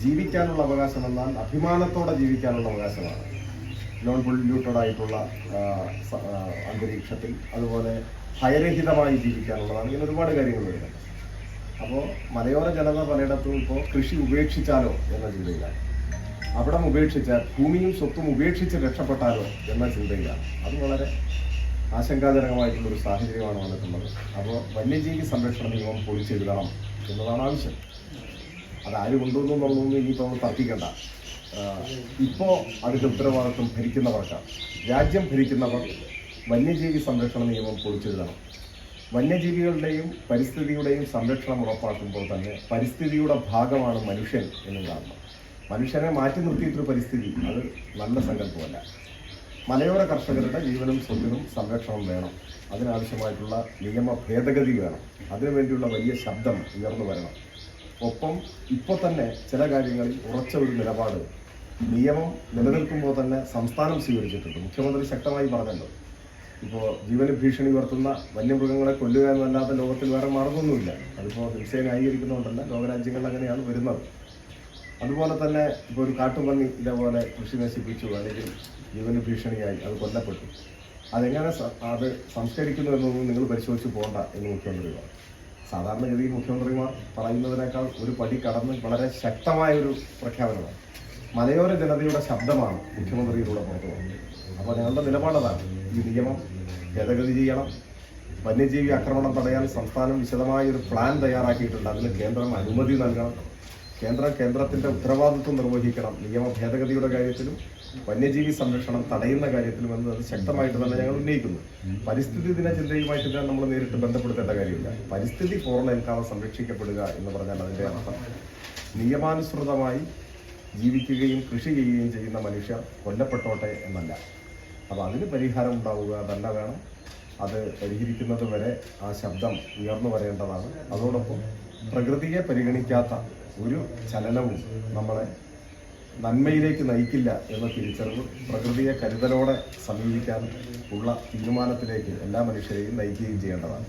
ജീവിക്കാനുള്ള അവകാശം എന്നാൽ അഭിമാനത്തോടെ ജീവിക്കാനുള്ള അവകാശമാണ്. നോൺ പൊല്യൂട്ടഡ് ആയിട്ടുള്ള അന്തരീക്ഷത്തിൽ, അതുപോലെ ഭയരഹിതമായി ജീവിക്കാനുള്ളതാണ്. ഇങ്ങനെ ഒരുപാട് കാര്യങ്ങൾ വരുന്നുണ്ട്. അപ്പോൾ മലയോര ജനത പലയിടത്തും ഇപ്പോൾ കൃഷി ഉപേക്ഷിച്ചാലോ എന്ന ചിന്തയിലാണ്, അവിടം ഉപേക്ഷിച്ചാൽ ഭൂമിയും സ്വത്തും ഉപേക്ഷിച്ച് രക്ഷപ്പെട്ടാലോ എന്ന ചിന്തയിലാണ്. അത് വളരെ ആശങ്കാജനകമായിട്ടുള്ളൊരു സാഹചര്യമാണ് വന്നിട്ടുള്ളത്. അപ്പോൾ വന്യജീവി സംരക്ഷണ നിയമം പൊളിച്ചെഴുതണം എന്നതാണ് ആവശ്യം. അതാര് കൊണ്ടുവന്നു എന്നുള്ളതൊന്നും ഇനിയിപ്പോൾ നമ്മൾ തർക്കിക്കണ്ട. ഇപ്പോൾ അതിൻ്റെ ഉത്തരവാദിത്വം ഭരിക്കുന്നവർക്കാണ്. രാജ്യം ഭരിക്കുന്നവർ വന്യജീവി സംരക്ഷണ നിയമം പൊളിച്ചെഴുതണം. വന്യജീവികളുടെയും പരിസ്ഥിതിയുടെയും സംരക്ഷണം ഉറപ്പാക്കുമ്പോൾ തന്നെ പരിസ്ഥിതിയുടെ ഭാഗമാണ് മനുഷ്യൻ എന്നും കാണണം. മനുഷ്യനെ മാറ്റി നിർത്തിയിട്ടൊരു പരിസ്ഥിതി അത് നല്ല സങ്കല്പമല്ല. മലയോര കർഷകരുടെ ജീവനും സ്വത്തിനും സംരക്ഷണം വേണം. അതിനാവശ്യമായിട്ടുള്ള നിയമ ഭേദഗതി വേണം. അതിനുവേണ്ടിയുള്ള വലിയ ശബ്ദം ഉയർന്നു വരണം. ഒപ്പം ഇപ്പോൾ തന്നെ ചില കാര്യങ്ങളിൽ ഉറച്ച ഒരു നിലപാട് നിയമം നിലനിൽക്കുമ്പോൾ തന്നെ സംസ്ഥാനം സ്വീകരിച്ചിട്ടുണ്ട്. മുഖ്യമന്ത്രി ശക്തമായി പറഞ്ഞല്ലോ, ഇപ്പോൾ ജീവന് ഭീഷണി ഉയർത്തുന്ന വന്യമൃഗങ്ങളെ കൊല്ലുക എന്നല്ലാത്ത ലോകത്തിൽ വേറെ മാർഗമൊന്നുമില്ല. അതിപ്പോൾ ഹിംസയെ ന്യായീകരിക്കുന്നതുകൊണ്ടല്ല, ലോകരാജ്യങ്ങളിൽ അങ്ങനെയാണ് വരുന്നത്. അതുപോലെ തന്നെ ഇപ്പോൾ ഒരു കാട്ടുപന്നി ഇതേപോലെ കൃഷി നശിപ്പിച്ചു, അല്ലെങ്കിൽ ജീവന് ഭീഷണിയായി അത് കൊല്ലപ്പെട്ടു. അതെങ്ങനെ അത് സംസ്കരിക്കുന്നു എന്നൊന്നും നിങ്ങൾ പരിശോധിച്ച് പോകണ്ട എന്ന് മുഖ്യമന്ത്രി പറഞ്ഞു. സാധാരണഗതിയിൽ മുഖ്യമന്ത്രിമാർ പറയുന്നതിനേക്കാൾ ഒരു പടി കടന്ന് വളരെ ശക്തമായൊരു പ്രഖ്യാപനമാണ്. മലയോര ജനതയുടെ ശബ്ദമാണ് മുഖ്യമന്ത്രിയിലൂടെ പുറത്തു പോകുന്നത്. അപ്പോൾ ഞങ്ങളുടെ നിലപാടതാണ്, ഈ നിയമം ഭേദഗതി ചെയ്യണം. വന്യജീവി ആക്രമണം തടയാൻ സംസ്ഥാനം വിശദമായൊരു പ്ലാൻ തയ്യാറാക്കിയിട്ടുണ്ട്. അതിന് കേന്ദ്രം അനുമതി നൽകണം. കേന്ദ്രത്തിൻ്റെ ഉത്തരവാദിത്വം നിർവഹിക്കണം. നിയമ ഭേദഗതിയുടെ കാര്യത്തിലും വന്യജീവി സംരക്ഷണം തടയുന്ന കാര്യത്തിലും എന്നത് ശക്തമായിട്ട് തന്നെ ഞങ്ങൾ ഉന്നയിക്കുന്നു. പരിസ്ഥിതി ദിന ചിന്തയുമായിട്ട് തന്നെ നമ്മൾ നേരിട്ട് ബന്ധപ്പെടുത്തേണ്ട കാര്യമില്ല. പരിസ്ഥിതി പൂർണ്ണേൽക്കാതെ സംരക്ഷിക്കപ്പെടുക എന്ന് പറഞ്ഞാൽ അതിൻ്റെ അർത്ഥം നിയമാനുസൃതമായി ജീവിക്കുകയും കൃഷി ചെയ്യുകയും ചെയ്യുന്ന മനുഷ്യർ കൊല്ലപ്പെട്ടോട്ടെ എന്നല്ല. അപ്പോൾ അതിന് പരിഹാരം ഉണ്ടാവുക തന്നെ വേണം. അത് പരിഹരിക്കുന്നത് വരെ ആ ശബ്ദം ഉയർന്നു വരേണ്ടതാണ്. അതോടൊപ്പം പ്രകൃതിയെ പരിഗണിക്കാത്ത ഒരു ചലനവും നമ്മളെ നന്മയിലേക്ക് നയിക്കില്ല എന്ന തിരിച്ചറിവ് പ്രകൃതിയെ കരുതലോടെ സമീപിക്കാൻ ഉള്ള തീരുമാനത്തിലേക്ക് എല്ലാ മനുഷ്യരെയും നയിക്കുകയും ചെയ്യേണ്ടതാണ്.